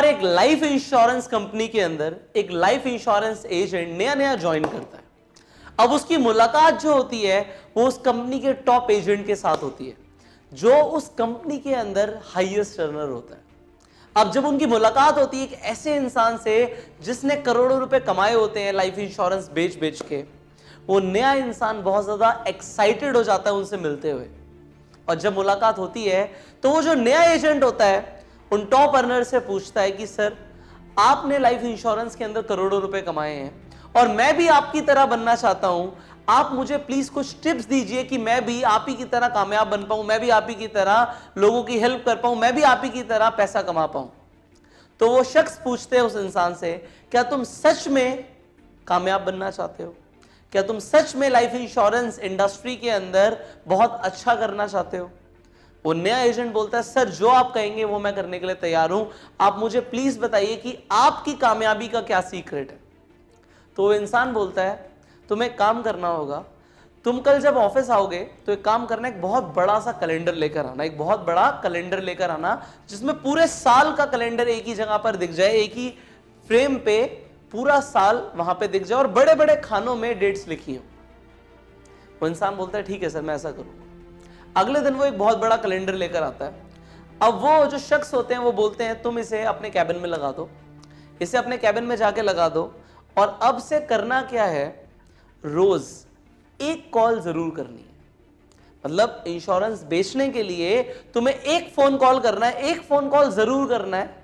बार एक life insurance company के अंदर एक लाइफ इंश्योरेंस एजेंट नया नया ज्वाइन करता है। अब उसकी मुलाकात जो होती है वो उस कंपनी के टॉप एजेंट के साथ होती है जो उस कंपनी के अंदर हाईएस्ट अर्नर होता है। अब जब उनकी मुलाकात होती है एक ऐसे इंसान से जिसने करोड़ों रुपए कमाए होते हैं लाइफ इंश्योरेंस बेच बेच के, वो नया इंसान बहुत ज्यादा एक्साइटेड हो जाता है उनसे मिलते हुए। और जब मुलाकात होती है तो वो जो नया एजेंट होता है उन टॉप अर्नर से पूछता है कि सर, आपने लाइफ इंश्योरेंस के अंदर करोड़ों रुपए कमाए हैं और मैं भी आपकी तरह बनना चाहता हूं, आप मुझे प्लीज कुछ टिप्स दीजिए कि मैं भी आप ही की तरह कामयाब बन पाऊं, मैं भी आप ही की तरह लोगों की हेल्प कर पाऊं, मैं भी आप ही की तरह पैसा कमा पाऊं। तो वो शख्स पूछते हैं उस इंसान से, क्या तुम सच में कामयाब बनना चाहते हो? क्या तुम सच में लाइफ इंश्योरेंस इंडस्ट्री के अंदर बहुत अच्छा करना चाहते हो? वो नया एजेंट बोलता है, सर जो आप कहेंगे वो मैं करने के लिए तैयार हूं, आप मुझे प्लीज बताइए कि आपकी कामयाबी का क्या सीक्रेट है। तो वो इंसान बोलता है, तुम्हें एक काम करना होगा, तुम कल जब ऑफिस आओगे तो एक काम करना, एक बहुत बड़ा सा कैलेंडर लेकर आना, एक बहुत बड़ा कैलेंडर लेकर आना जिसमें पूरे साल का कैलेंडर एक ही जगह पर दिख जाए, एक ही फ्रेम पे पूरा साल वहां पे दिख जाए और बड़े बड़े खानों में डेट्स लिखी हो। वो इंसान बोलता है, ठीक है सर, मैं ऐसा करूंगा। अगले दिन वो एक बहुत बड़ा कैलेंडर लेकर आता है। अब वो जो शख्स होते हैं वो बोलते हैं, तुम इसे अपने कैबिन में लगा दो, इसे अपने कैबिन में जाके लगा दो, और अब से करना क्या है, रोज एक कॉल जरूर करनी है। मतलब इंश्योरेंस बेचने के लिए तुम्हें एक फोन कॉल करना है, एक फोन कॉल जरूर करना है,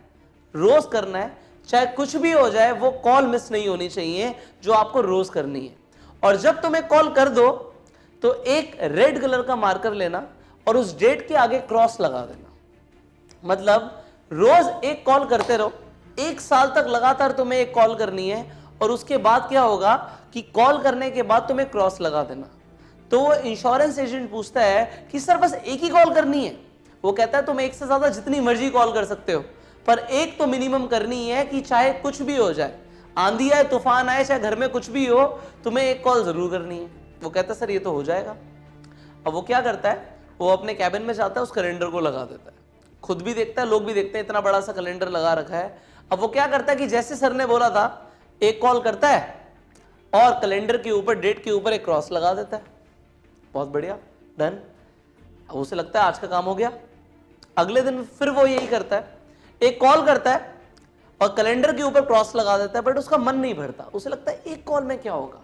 रोज करना है, चाहे कुछ भी हो जाए वो कॉल मिस नहीं होनी चाहिए जो आपको रोज करनी है। और जब तुम्हें कॉल कर दो तो एक रेड कलर का मार्कर लेना और उस डेट के आगे क्रॉस लगा देना। मतलब रोज एक कॉल करते रहो, एक साल तक लगातार तुम्हें एक कॉल करनी है, और उसके बाद क्या होगा कि कॉल करने के बाद तुम्हें क्रॉस लगा देना। तो वो इंश्योरेंस एजेंट पूछता है कि सर बस एक ही कॉल करनी है? वो कहता है, तुम एक से ज्यादा जितनी मर्जी कॉल कर सकते हो, पर एक तो मिनिमम करनी है कि चाहे कुछ भी हो जाए, आंधी आए, तूफान आए, चाहे घर में कुछ भी हो, तुम्हें एक कॉल जरूर करनी है। वो कहता है, सर ये तो हो जाएगा। अब वो क्या करता है, वो अपने कैबिन में जाता है, उस कैलेंडर को लगा देता है, खुद भी देखता है, लोग भी देखते हैं, इतना बड़ा सा कैलेंडर लगा रखा है। अब वो क्या करता है कि जैसे सर ने बोला था, एक कॉल करता है और कैलेंडर के ऊपर, डेट के ऊपर एक क्रॉस लगा देता है। बहुत बढ़िया, डन। अब उसे लगता है आज का काम हो गया। अगले दिन फिर वो यही करता है, एक कॉल करता है और कैलेंडर के ऊपर क्रॉस लगा देता है, बट उसका मन नहीं भरता। उसे लगता है एक कॉल में क्या होगा,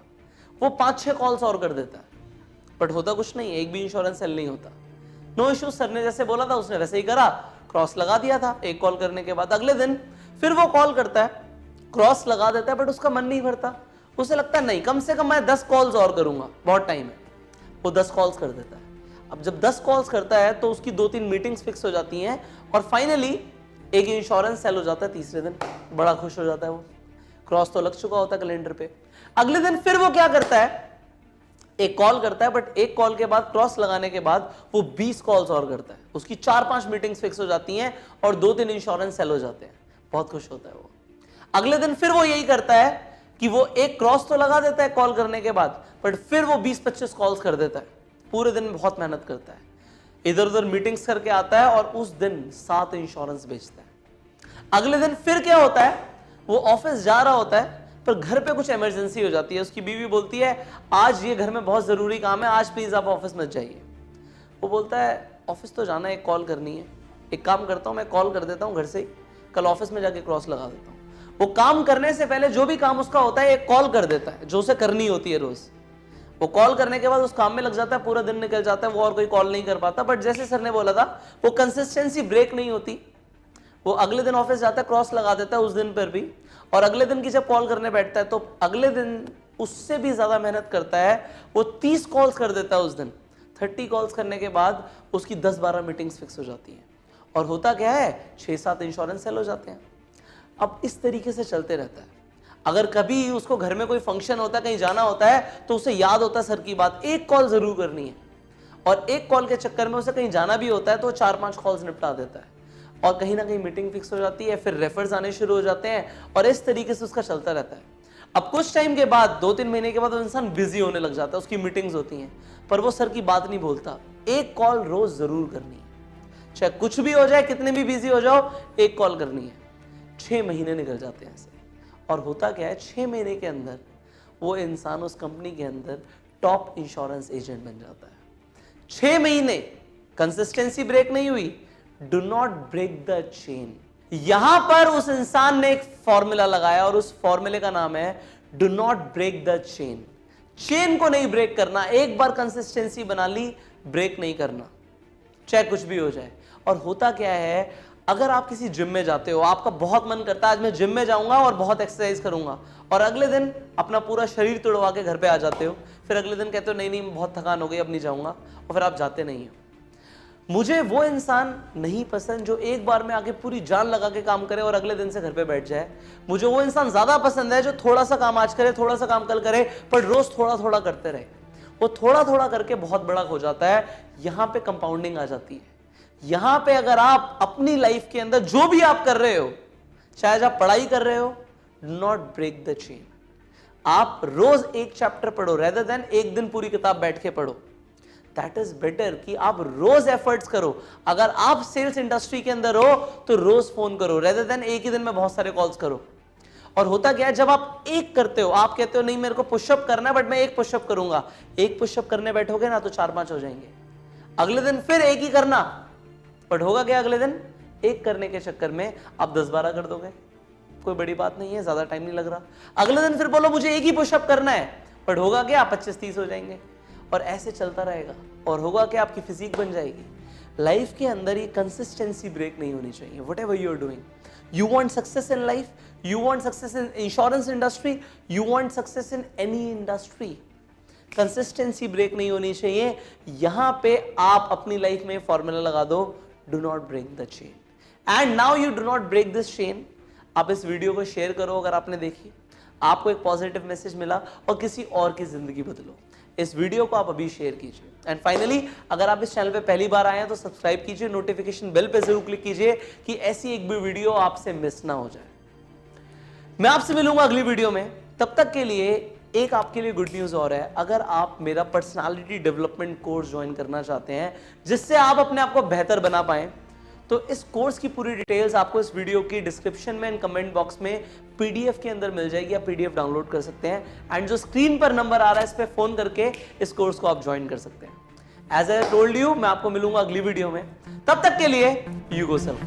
वो 5-6 कॉल्स और कर देता है, बट होता कुछ नहीं, एक भी इंश्योरेंस सेल नहीं होता। नो इश्यू, सर ने जैसे बोला था उसने वैसे ही करा, क्रॉस लगा दिया था एक कॉल करने के बाद। अगले दिन फिर वो कॉल करता है, क्रॉस लगा देता है, बट उसका मन नहीं भरता। उसे लगता है नहीं, कम से कम मैं 10 कॉल्स और करूंगा, बहुत टाइम है। वो 10 कॉल्स कर देता है। अब जब 10 कॉल्स करता है तो उसकी 2-3 मीटिंग्स फिक्स हो जाती हैं और फाइनली एक इंश्योरेंस सेल हो जाता है। तीसरे दिन बड़ा खुश हो जाता है वो, क्रॉस तो लग चुका होता है कैलेंडर पे। अगले दिन फिर वो क्या करता है, एक कॉल करता है, बट एक कॉल के बाद, क्रॉस लगाने के बाद, वो 20 कॉल्स और करता है। उसकी 4-5 मीटिंग्स फिक्स हो जाती हैं और 2-3 इंश्योरेंस सेल हो जाते हैं। बहुत खुश होता है वो। अगले दिन फिर वो यही करता है कि वो एक क्रॉस तो लगा देता है कॉल करने के बाद, बट फिर वो 20-25 कॉल्स कर देता है। पूरे दिन में बहुत मेहनत करता है, इधर उधर मीटिंग्स करके आता है और उस दिन 7 इंश्योरेंस बेचता है। अगले दिन फिर क्या होता है, वो ऑफिस जा रहा होता है पर घर पे कुछ इमरजेंसी हो जाती है। उसकी बीवी बोलती है, आज ये घर में बहुत जरूरी काम है, आज प्लीज आप ऑफिस मत जाइए। वो बोलता है, ऑफिस तो जाना है, एक कॉल करनी है, एक काम करता हूं, मैं कॉल कर देता हूं घर से ही, कल ऑफिस में जाके क्रॉस लगा देता हूं। वो काम करने से पहले जो भी काम उसका होता है एक कॉल कर देता है जो उसे करनी होती है रोज। वो कॉल करने के बाद उस काम में लग जाता है, पूरा दिन निकल जाता है, वो और कोई कॉल नहीं कर पाता। बट जैसे सर ने बोला था, वो कंसिस्टेंसी ब्रेक नहीं होती। वो अगले दिन ऑफिस जाता है, क्रॉस लगा देता है उस दिन पर भी, और अगले दिन की जब कॉल करने बैठता है तो अगले दिन उससे भी ज्यादा मेहनत करता है। वो 30 कॉल्स कर देता है उस दिन। 30 कॉल्स करने के बाद उसकी 10-12 मीटिंग्स फिक्स हो जाती हैं और होता क्या है, 6-7 इंश्योरेंस सेल हो जाते हैं। अब इस तरीके से चलते रहता है। अगर कभी उसको घर में कोई फंक्शन होता है, कहीं जाना होता है, तो उसे याद होता है सर की बात, एक कॉल जरूर करनी है, और एक कॉल के चक्कर में उसे कहीं जाना भी होता है तो 4-5 कॉल्स निपटा देता है और कहीं ना कहीं मीटिंग फिक्स हो जाती है। फिर रेफर्स आने शुरू हो जाते हैं और इस तरीके से उसका चलता रहता है। अब कुछ टाइम के बाद, 2-3 महीने के बाद, वो इंसान बिजी होने लग जाता है, उसकी मीटिंग्स होती हैं, पर वो सर की बात नहीं बोलता। एक कॉल रोज जरूर करनी है, चाहे कुछ भी हो जाए, कितने भी बिजी हो जाओ, एक कॉल करनी है। 6 महीने निकल जाते हैं ऐसे। और होता क्या है, 6 महीने के अंदर वो इंसान उस कंपनी के अंदर टॉप इंश्योरेंस एजेंट बन जाता है। 6 महीने, कंसिस्टेंसी ब्रेक नहीं हुई। Do not break the chain. यहां पर उस इंसान ने एक फॉर्मूला लगाया और उस फॉर्मूले का नाम है do not break the chain. Chain को नहीं ब्रेक करना। एक बार कंसिस्टेंसी बना ली, ब्रेक नहीं करना, चाहे कुछ भी हो जाए। और होता क्या है, अगर आप किसी जिम में जाते हो, आपका बहुत मन करता है आज मैं जिम में जाऊंगा और बहुत एक्सरसाइज करूंगा, और अगले दिन अपना पूरा शरीर तोड़वा के घर पे आ जाते हो, फिर अगले दिन कहते हो नहीं नहीं बहुत थकान हो गई अब नहीं जाऊंगा, और फिर आप जाते नहीं हो। मुझे वो इंसान नहीं पसंद जो एक बार में आके पूरी जान लगा के काम करे और अगले दिन से घर पे बैठ जाए। मुझे वो इंसान ज्यादा पसंद है जो थोड़ा सा काम आज करे, थोड़ा सा काम कल करे, पर रोज थोड़ा थोड़ा करते रहे। वो थोड़ा थोड़ा करके बहुत बड़ा हो जाता है। यहां पे कंपाउंडिंग आ जाती है। यहां पे अगर आप अपनी लाइफ के अंदर जो भी आप कर रहे हो, चाहे आप पढ़ाई कर रहे हो, do not break the chain. आप रोज एक चैप्टर पढ़ो रेदर देन एक दिन पूरी किताब बैठ के पढ़ो। दैट इज बेटर कि आप रोज एफर्ट्स करो। अगर आप सेल्स इंडस्ट्री के अंदर हो तो रोज फोन करो रेदर देन एक ही दिन में बहुत सारे कॉल्स करो। और होता क्या है, जब आप एक करते हो, आप कहते हो नहीं मेरे को पुशअप करना है बट मैं एक पुशअप करूंगा, एक पुशअप करने बैठोगे ना तो 4-5 हो जाएंगे। अगले दिन फिर एक ही करना, बट होगा क्या, अगले दिन एक करने के चक्कर में आप 10-12 कर दोगे, कोई बड़ी बात नहीं है, ज्यादा टाइम नहीं लग रहा। अगले दिन फिर बोलो मुझे एक ही पुशअप करना है, बट होगा क्या, आप 25-30 हो जाएंगे। और ऐसे चलता रहेगा और होगा कि आपकी फिजिक बन जाएगी। लाइफ के अंदर ये कंसिस्टेंसी ब्रेक नहीं होनी चाहिए। Whatever you are doing, you want success in life, you want success in insurance industry, you want success in any industry, consistency break नहीं होनी चाहिए। यहां पे आप अपनी लाइफ में फॉर्मूला लगा दो, do not break the chain. And now you do not break this chain. आप इस वीडियो को शेयर करो अगर आपने देखी, आपको एक पॉजिटिव मैसेज मिला और किसी और की जिंदगी बदलो। इस वीडियो को आप अभी शेयर कीजिए। एंड फाइनली, अगर आप इस चैनल पे पहली बार आए हैं तो सब्सक्राइब कीजिए, नोटिफिकेशन बेल पे जरूर क्लिक कीजिए कि ऐसी एक भी वीडियो आपसे मिस ना हो जाए। मैं आपसे मिलूंगा अगली वीडियो में। तब तक के लिए एक आपके लिए गुड न्यूज और है, अगर आप मेरा पर्सनालिटी डेवलपमेंट कोर्स ज्वाइन करना चाहते हैं जिससे आप अपने आप को बेहतर बना पाएं, तो इस कोर्स की पूरी डिटेल्स आपको इस वीडियो की डिस्क्रिप्शन में एंड कमेंट बॉक्स में पीडीएफ के अंदर मिल जाएगी। आप पीडीएफ डाउनलोड कर सकते हैं एंड जो स्क्रीन पर नंबर आ रहा है इस पे फोन करके इस कोर्स को आप ज्वाइन कर सकते हैं। एज आई टोल्ड यू, मैं आपको मिलूंगा अगली वीडियो में। तब तक के लिए यू गो सेल्फ।